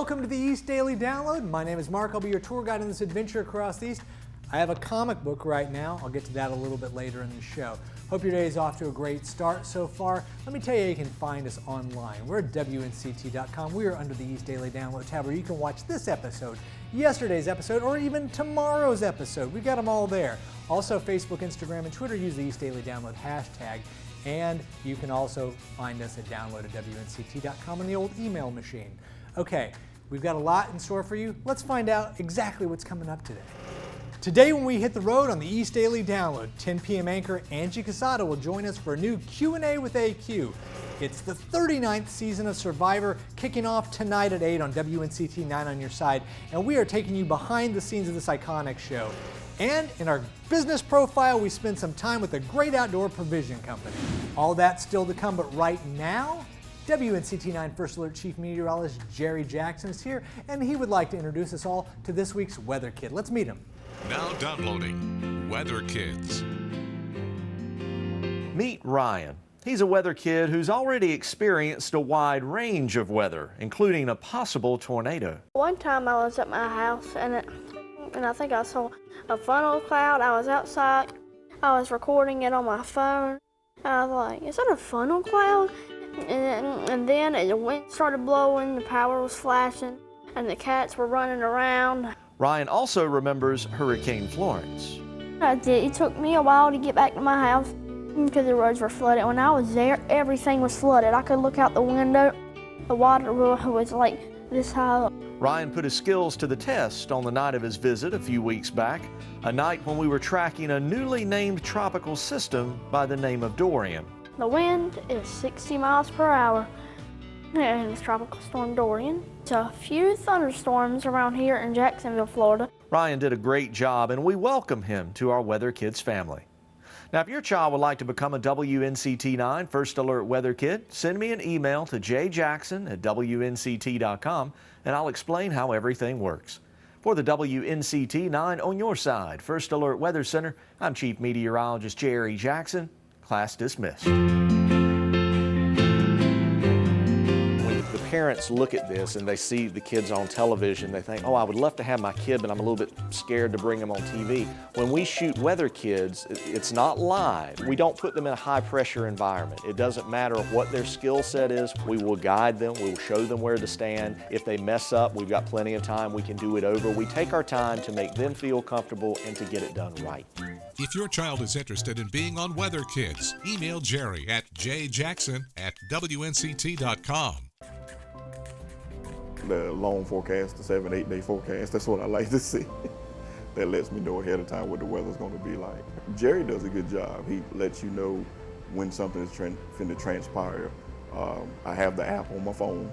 welcome to the East Daily Download. My name is Mark. I'll be your tour guide on this adventure across the East. I have a comic book right now. I'll get to that a little bit later in the show. Hope your day is off to a great start so far. Let me tell you, you can find us online. We're at WNCT.com. We are under the East Daily Download tab where you can watch this episode, yesterday's episode, or even tomorrow's episode. We've got them all there. Also, Facebook, Instagram, and Twitter use the East Daily Download hashtag. And you can also find us at download@WNCT.com on the old email machine. Okay, we've got a lot in store for you. Let's find out exactly what's coming up today. Today when we hit the road on the East Daily Download, 10 p.m. anchor Angie Casada will join us for a new Q&A with AQ. It's the 39th season of Survivor, kicking off tonight at 8 on WNCT 9 on your side, and we are taking you behind the scenes of this iconic show. And in our business profile, we spend some time with a great outdoor provision company. All that still to come, but right now, WNCT 9 First Alert Chief Meteorologist Jerry Jackson is here, and he would like to introduce us all to this week's Weather Kid. Let's meet him. Now downloading Weather Kids. Meet Ryan. He's a weather kid who's already experienced a wide range of weather, including a possible tornado. One time I was at my house and I think I saw a funnel cloud. I was outside. I was recording it on my phone. And I was like, is that a funnel cloud? And then the wind started blowing, the power was flashing, and the cats were running around. Ryan also remembers Hurricane Florence. It took me a while to get back to my house because the roads were flooded. When I was there, everything was flooded. I could look out the window. The water was like this high. Ryan put his skills to the test on the night of his visit a few weeks back, a night when we were tracking a newly named tropical system by the name of Dorian. The wind is 60 miles per hour. And it's Tropical Storm Dorian. It's a few thunderstorms around here in Jacksonville, Florida. Ryan did a great job, and we welcome him to our Weather Kids family. Now, if your child would like to become a WNCT 9 First Alert Weather Kid, send me an email to jjackson@WNCT.com, and I'll explain how everything works. For the WNCT 9 on your side First Alert Weather Center, I'm Chief Meteorologist Jerry Jackson. Class dismissed. Parents look at this and they see the kids on television, they think, oh, I would love to have my kid, but I'm a little bit scared to bring them on TV. When we shoot Weather Kids, it's not live. We don't put them in a high pressure environment. It doesn't matter what their skill set is. We will guide them. We will show them where to stand. If they mess up, we've got plenty of time. We can do it over. We take our time to make them feel comfortable and to get it done right. If your child is interested in being on Weather Kids, email Jerry at jjackson@WNCT.com. The long forecast, the 7-8 day forecast, that's what I like to see. That lets me know ahead of time what the weather's going to be like. Jerry does a good job. He lets you know when something is finna transpire. I have the app on my phone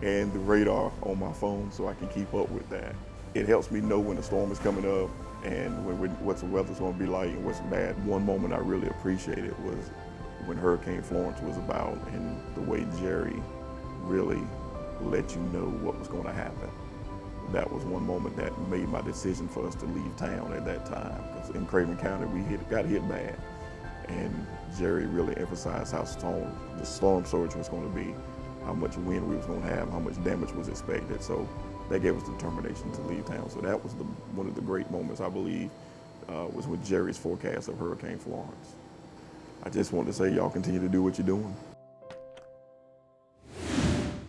and the radar on my phone so I can keep up with that. It helps me know when the storm is coming up and what the weather's going to be like and what's bad. One moment I really appreciated was when Hurricane Florence was about and the way Jerry really let you know what was going to happen. That was one moment that made my decision for us to leave town at that time. Because in Craven County, we got hit bad. And Jerry really emphasized how strong the storm surge was going to be, how much wind we was going to have, how much damage was expected. So that gave us the determination to leave town. So that was one of the great moments, I believe, was with Jerry's forecast of Hurricane Florence. I just want to say y'all continue to do what you're doing.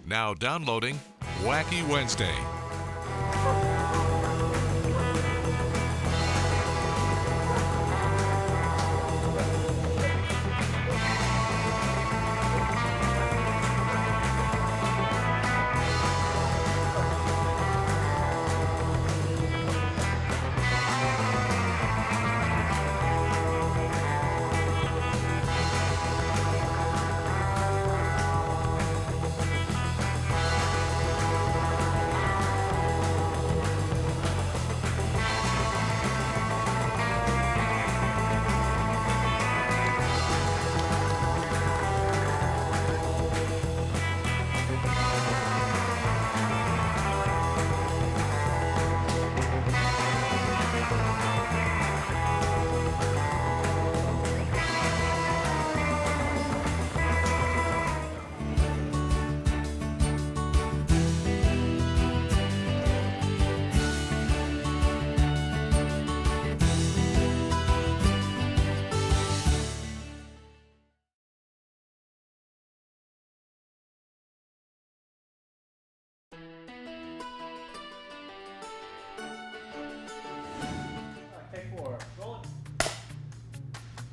Now downloading Wacky Wednesday.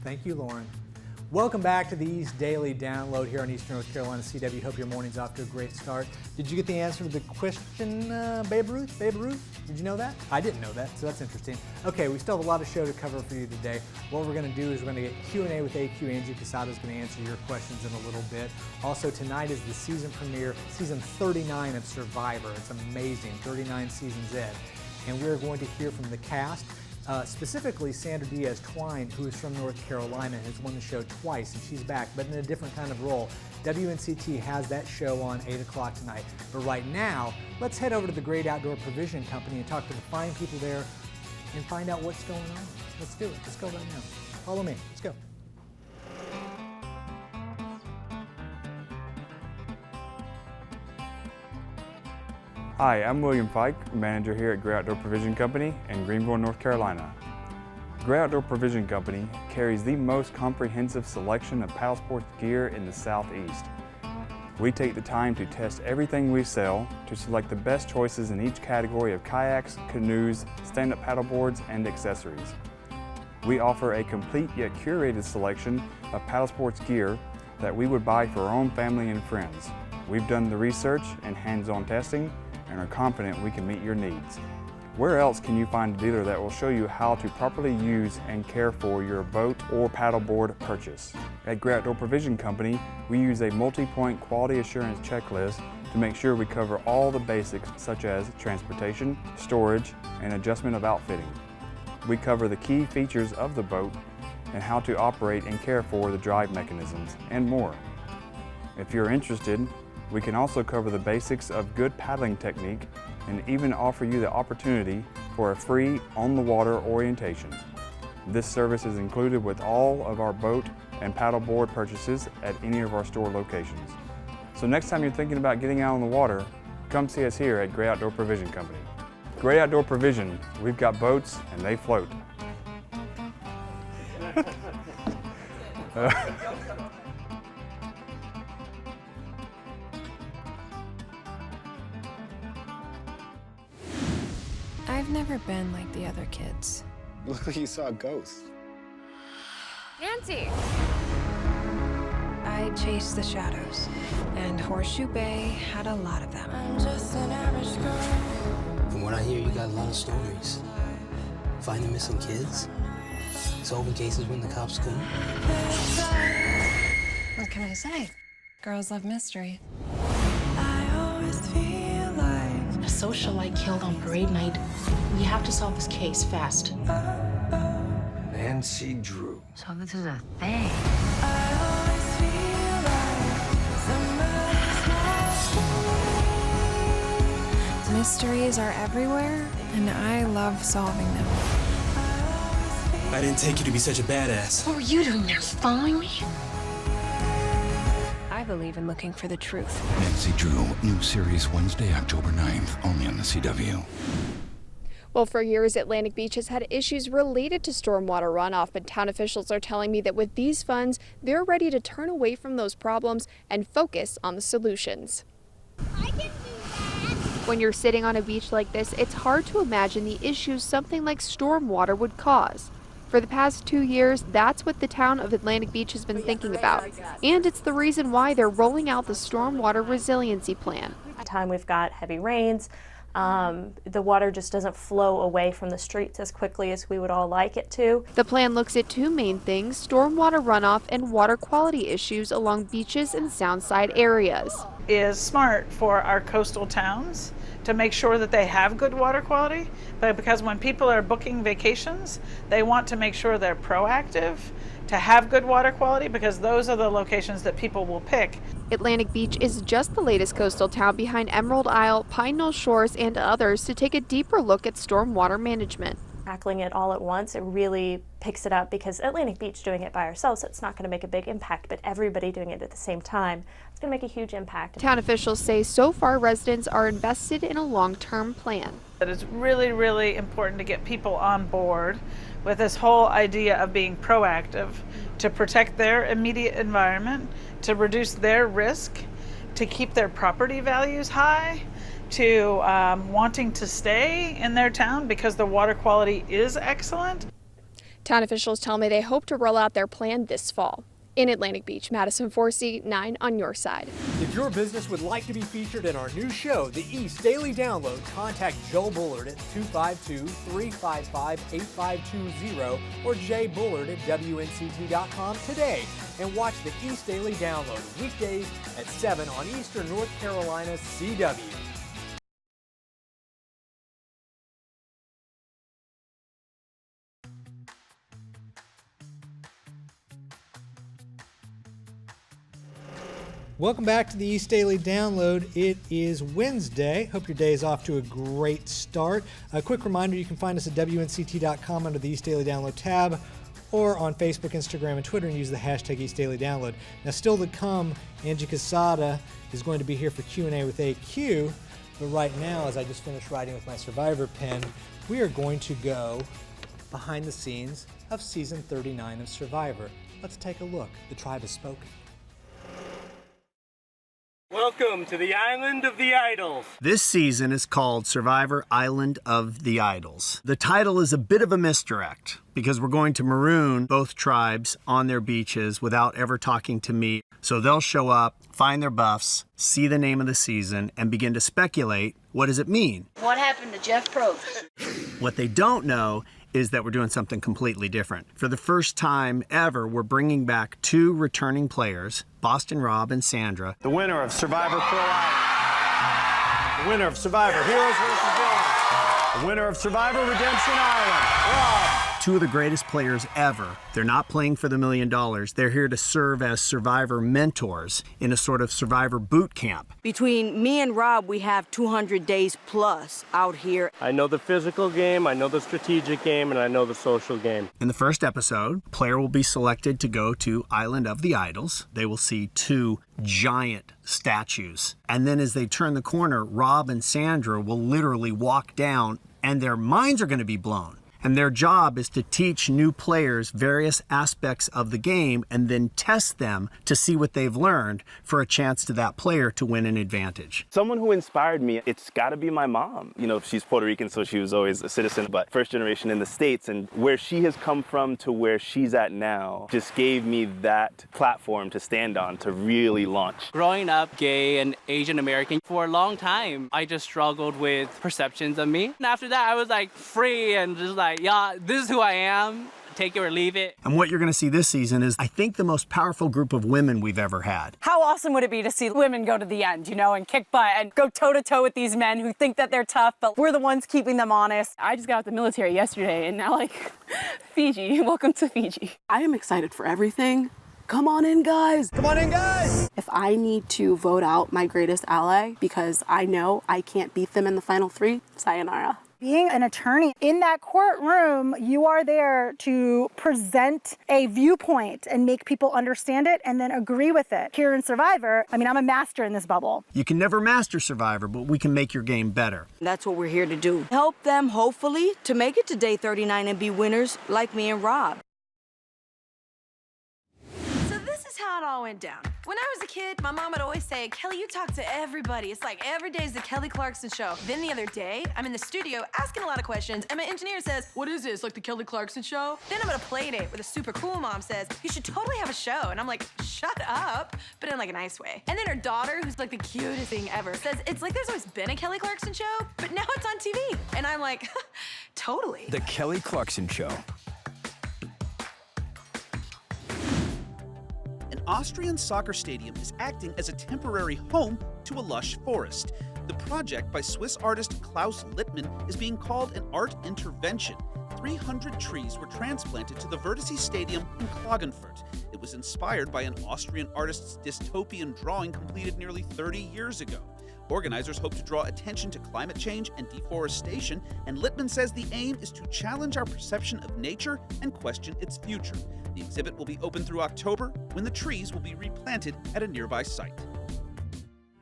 Thank you, Lauren. Welcome back to the East Daily Download here on Eastern North Carolina CW. Hope your morning's off to a great start. Did you get the answer to the question, Babe Ruth? Babe Ruth? Did you know that? I didn't know that, so that's interesting. Okay, we still have a lot of show to cover for you today. What we're going to do is we're going to get Q&A with AQ. Angie Casada's going to answer your questions in a little bit. Also, tonight is the season premiere, season 39 of Survivor. It's amazing, 39 seasons in. And we're going to hear from the cast. Specifically Sandra Diaz Twine, who is from North Carolina, has won the show twice, and she's back, but in a different kind of role. WNCT has that show on 8 o'clock tonight. But right now, let's head over to the Great Outdoor Provision Company and talk to the fine people there and find out what's going on. Let's do it. Let's go right now. Follow me. Let's go. Hi, I'm William Fike, manager here at Great Outdoor Provision Company in Greenville, North Carolina. Great Outdoor Provision Company carries the most comprehensive selection of paddle sports gear in the Southeast. We take the time to test everything we sell to select the best choices in each category of kayaks, canoes, stand-up paddleboards, and accessories. We offer a complete yet curated selection of paddle sports gear that we would buy for our own family and friends. We've done the research and hands-on testing and are confident we can meet your needs. Where else can you find a dealer that will show you how to properly use and care for your boat or paddleboard purchase? At Great Outdoor Provision Company, we use a multi-point quality assurance checklist to make sure we cover all the basics such as transportation, storage, and adjustment of outfitting. We cover the key features of the boat and how to operate and care for the drive mechanisms and more. If you're interested, we can also cover the basics of good paddling technique and even offer you the opportunity for a free on-the-water orientation. This service is included with all of our boat and paddleboard purchases at any of our store locations. So next time you're thinking about getting out on the water, come see us here at Great Outdoor Provision Company. Great Outdoor Provision, we've got boats and they float. I've never been like the other kids. Looked like you saw a ghost. Nancy! I chased the shadows, and Horseshoe Bay had a lot of them. I'm just an average girl. From what I hear, you got a lot of stories. Finding missing kids, solving cases when the cops come. What can I say? Girls love mystery. A socialite killed on parade night. We have to solve this case fast. Nancy Drew. So this is a thing. Mysteries are everywhere, and I love solving them. I didn't take you to be such a badass. What were you doing there, following me? I believe in looking for the truth. Nancy Drew, new series Wednesday, October 9th, only on the CW. Well, for years, Atlantic Beach has had issues related to stormwater runoff, but town officials are telling me that with these funds, they're ready to turn away from those problems and focus on the solutions. When you're sitting on a beach like this, it's hard to imagine the issues something like stormwater would cause. For the past 2 years, that's what the town of Atlantic Beach has been thinking about. And it's the reason why they're rolling out the Stormwater Resiliency Plan. By the time we've got heavy rains, the water just doesn't flow away from the streets as quickly as we would all like it to. The plan looks at two main things: stormwater runoff and water quality issues along beaches and soundside areas. Is smart for our coastal towns to make sure that they have good water quality, but because when people are booking vacations, they want to make sure they're proactive to have good water quality, because those are the locations that people will pick. Atlantic Beach is just the latest coastal town behind Emerald Isle, Pine Knoll Shores, and others to take a deeper look at stormwater management. Tackling it all at once, it really picks it up, because Atlantic Beach doing it by ourselves, it's not going to make a big impact, but everybody doing it at the same time, it's going to make a huge impact. Town officials say so far residents are invested in a long-term plan. That it's really, really important to get people on board with this whole idea of being proactive to protect their immediate environment, to reduce their risk, to keep their property values high, to wanting to stay in their town because the water quality is excellent. Town officials tell me they hope to roll out their plan this fall. In Atlantic Beach, Madison Forsey, 9 on your side. If your business would like to be featured in our new show, The East Daily Download, contact Joe Bullard at 252-355-8520 or jbullard@WNCT.com today and watch The East Daily Download weekdays at 7 on Eastern North Carolina's CW. Welcome back to the East Daily Download. It is Wednesday. Hope your day is off to a great start. A quick reminder, you can find us at WNCT.com under the East Daily Download tab or on Facebook, Instagram, and Twitter and use the hashtag East Daily Download. Now, still to come, Angie Casada is going to be here for Q&A with AQ. But right now, as I just finished writing with my Survivor pen, we are going to go behind the scenes of season 39 of Survivor. Let's take a look. The tribe has spoken. Welcome to the Island of the Idols. This season is called Survivor Island of the Idols. The title is a bit of a misdirect because we're going to maroon both tribes on their beaches without ever talking to me. So they'll show up, find their buffs, see the name of the season, and begin to speculate, what does it mean? What happened to Jeff Probst? What they don't know is that we're doing something completely different. For the first time ever, we're bringing back 2 returning players, Boston Rob and Sandra. The winner of Survivor Pro Island. The winner of Survivor Heroes vs. Villains. The winner of Survivor Redemption Island. Rob. 2 of the greatest players ever. They're not playing for the $1 million. They're here to serve as Survivor mentors in a sort of Survivor boot camp. Between me and Rob, we have 200 days plus out here. I know the physical game, I know the strategic game, and I know the social game. In the first episode, a player will be selected to go to Island of the Idols. They will see 2 giant statues. And then as they turn the corner, Rob and Sandra will literally walk down and their minds are going to be blown. And their job is to teach new players various aspects of the game and then test them to see what they've learned for a chance to that player to win an advantage. Someone who inspired me, it's got to be my mom. You know, she's Puerto Rican, so she was always a citizen, but first generation in the States. And where she has come from to where she's at now just gave me that platform to stand on to really launch. Growing up gay and Asian American, for a long time, I just struggled with perceptions of me. And after that, I was like free and just like, yeah, this is who I am. Take it or leave it. And what you're going to see this season is, I think, the most powerful group of women we've ever had. How awesome would it be to see women go to the end, you know, and kick butt and go toe-to-toe with these men who think that they're tough, but we're the ones keeping them honest. I just got out the military yesterday, and now, like, Fiji. Welcome to Fiji. I am excited for everything. Come on in, guys. Come on in, guys. If I need to vote out my greatest ally because I know I can't beat them in the final 3, sayonara. Being an attorney in that courtroom, you are there to present a viewpoint and make people understand it and then agree with it. Here in Survivor, I mean, I'm a master in this bubble. You can never master Survivor, but we can make your game better. That's what we're here to do. Help them, hopefully, to make it to day 39 and be winners like me and Rob. How it all went down. When I was a kid, my mom would always say, Kelly, you talk to everybody. It's like every day is the Kelly Clarkson show. Then the other day, I'm in the studio asking a lot of questions, and my engineer says, what is this, like the Kelly Clarkson show? Then I'm at a play date where the super cool mom says, you should totally have a show. And I'm like, shut up, but in like a nice way. And then her daughter, who's like the cutest thing ever, says, it's like there's always been a Kelly Clarkson show, but now it's on TV. And I'm like, totally. The Kelly Clarkson Show. Austrian soccer stadium is acting as a temporary home to a lush forest. The project by Swiss artist Klaus Littmann is being called an art intervention. 300 trees were transplanted to the Vertice Stadium in Klagenfurt. It was inspired by an Austrian artist's dystopian drawing completed nearly 30 years ago. Organizers hope to draw attention to climate change and deforestation, and Littmann says the aim is to challenge our perception of nature and question its future. The exhibit will be open through October, when the trees will be replanted at a nearby site.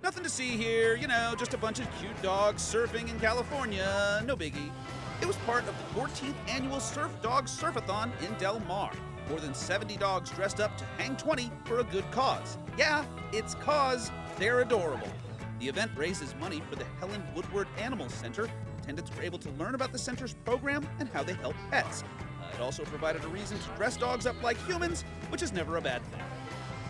Nothing to see here, you know, just a bunch of cute dogs surfing in California, no biggie. It was part of the 14th annual Surf Dog Surfathon in Del Mar. More than 70 dogs dressed up to hang 20 for a good cause. Yeah, it's cause they're adorable. The event raises money for the Helen Woodward Animal Center. Attendants were able to learn about the center's program and how they help pets. It also provided a reason to dress dogs up like humans, which is never a bad thing.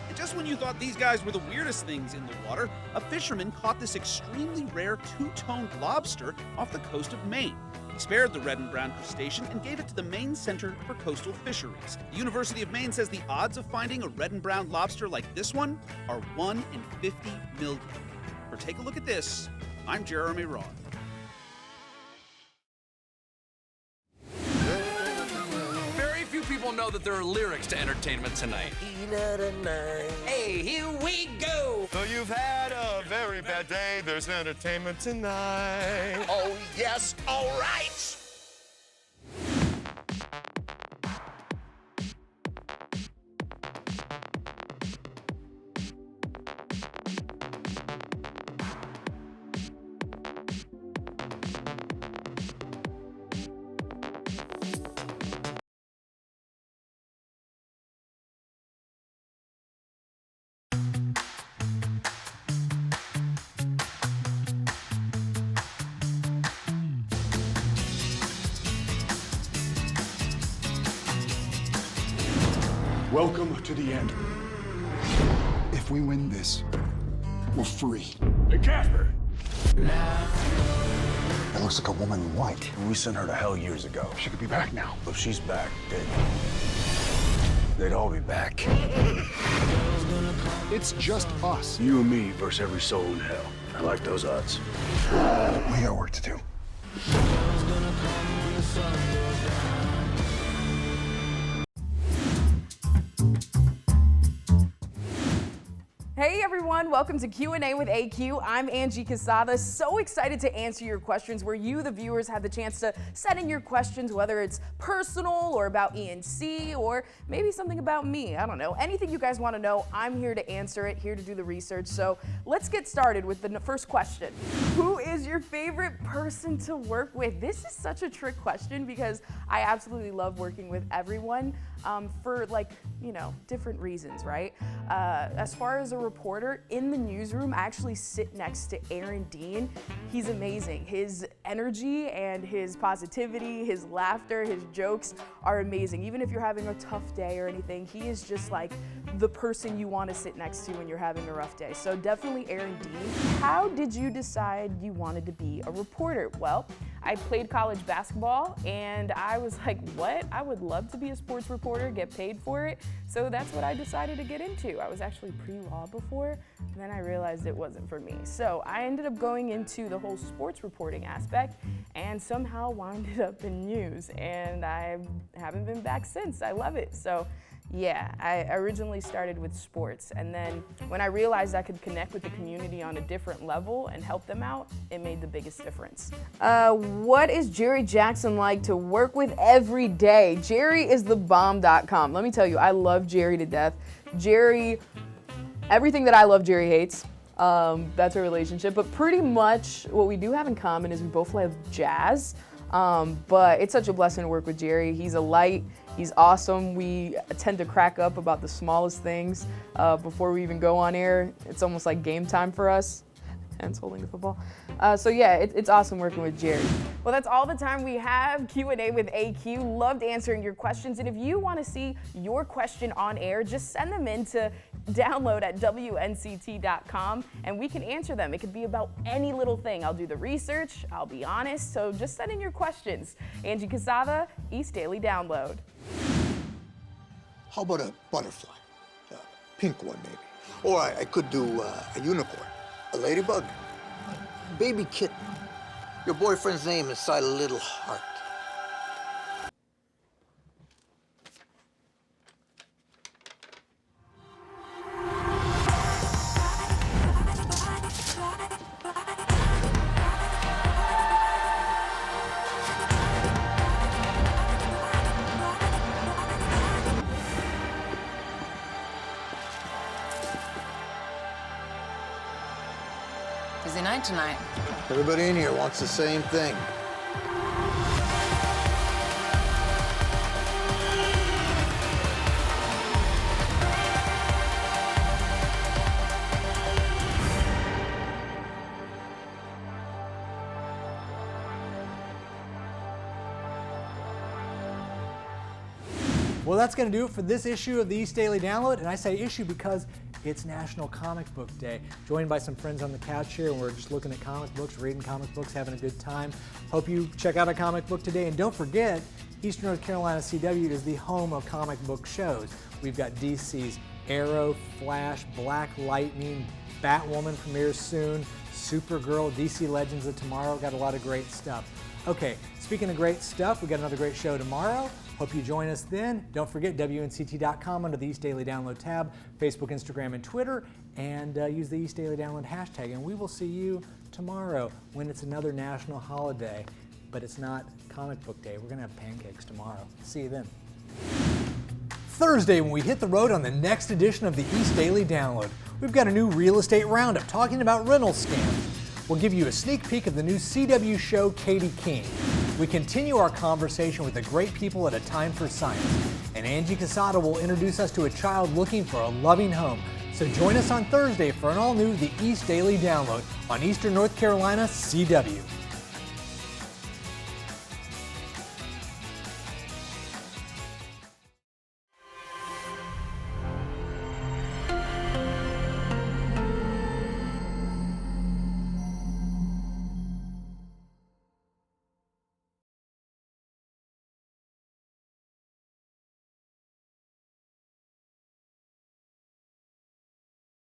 And just when you thought these guys were the weirdest things in the water, a fisherman caught this extremely rare two-toned lobster off the coast of Maine. He spared the red and brown crustacean and gave it to the Maine Center for Coastal Fisheries. The University of Maine says the odds of finding a red and brown lobster like this one are 1 in 50 million. For Take a Look at This, I'm Jeremy Roth. Very few people know that there are lyrics to Entertainment Tonight. Hey, here we go! So you've had a very bad day, there's Entertainment Tonight. Oh, yes, all right! Welcome to the end. If we win this, we're free. Hey, Casper! It looks like a woman in white. We sent her to hell years ago. She could be back now. If she's back, they'd all be back. It's just us. You and me versus every soul in hell. I like those odds. We got work to do. Hey everyone, welcome to Q&A with AQ. I'm Angie Casada. So excited to answer your questions where you, the viewers, have the chance to send in your questions, whether it's personal or about ENC or maybe something about me. I don't know. Anything you guys want to know, I'm here to answer it, here to do the research. So let's get started with the first question. Who is your favorite person to work with? This is such a trick question because I absolutely love working with everyone for different reasons, right? As far as a reporter in the newsroom, I actually sit next to Aaron Dean. He's amazing. His energy and his positivity, his laughter, his jokes are amazing. Even if you're having a tough day or anything, he is just like the person you want to sit next to when you're having a rough day. So definitely Aaron Dean. How did you decide you wanted to be a reporter? Well, I played college basketball and I was like, what? I would love to be a sports reporter, get paid for it. So that's what I decided to get into. I was actually pre-law before, and then I realized it wasn't for me. So I ended up going into the whole sports reporting aspect and somehow wound up in news. And I haven't been back since. I love it. So yeah, I originally started with sports, and then when I realized I could connect with the community on a different level and help them out, it made the biggest difference. What is Jerry Jackson like to work with every day? Jerry is the bomb.com. Let me tell you, I love Jerry to death. Jerry, everything that I love, Jerry hates. That's a relationship, but pretty much what we do have in common is we both love jazz. But it's such a blessing to work with Jerry. He's a light. He's awesome. We tend to crack up about the smallest things before we even go on air. It's almost like game time for us. Hence holding the football. So yeah, it's awesome working with Jerry. Well, that's all the time we have. Q&A with AQ. Loved answering your questions. And if you want to see your question on air, just send them in to download at WNCT.com and we can answer them. It could be about any little thing. I'll do the research. I'll be honest. So just send in your questions. Angie Casada, East Daily Download. How about a butterfly? A pink one, maybe. Or I could do a unicorn, a ladybug, a baby kitten. Your boyfriend's name inside a little heart. Busy night tonight. Everybody in here wants the same thing. Well, that's going to do it for this issue of the East Daily Download, and I say issue because it's National Comic Book Day. Joined by some friends on the couch here, and we're just looking at comic books, reading comic books, having a good time. Hope you check out a comic book today, and don't forget, Eastern North Carolina CW is the home of comic book shows. We've got DC's Arrow, Flash, Black Lightning, Batwoman premieres soon, Supergirl, DC Legends of Tomorrow, got a lot of great stuff. Okay, speaking of great stuff, we got another great show tomorrow. Hope you join us then. Don't forget WNCT.com under the East Daily Download tab, Facebook, Instagram, and Twitter, and use the East Daily Download hashtag. And we will see you tomorrow when it's another national holiday, but it's not Comic Book Day. We're going to have pancakes tomorrow. See you then. Thursday, when we hit the road on the next edition of the East Daily Download, we've got a new real estate roundup talking about rental scams. We'll give you a sneak peek of the new CW show, Katie King. We continue our conversation with the great people at A Time for Science, and Angie Casada will introduce us to a child looking for a loving home. So join us on Thursday for an all-new The East Daily Download on Eastern North Carolina CW.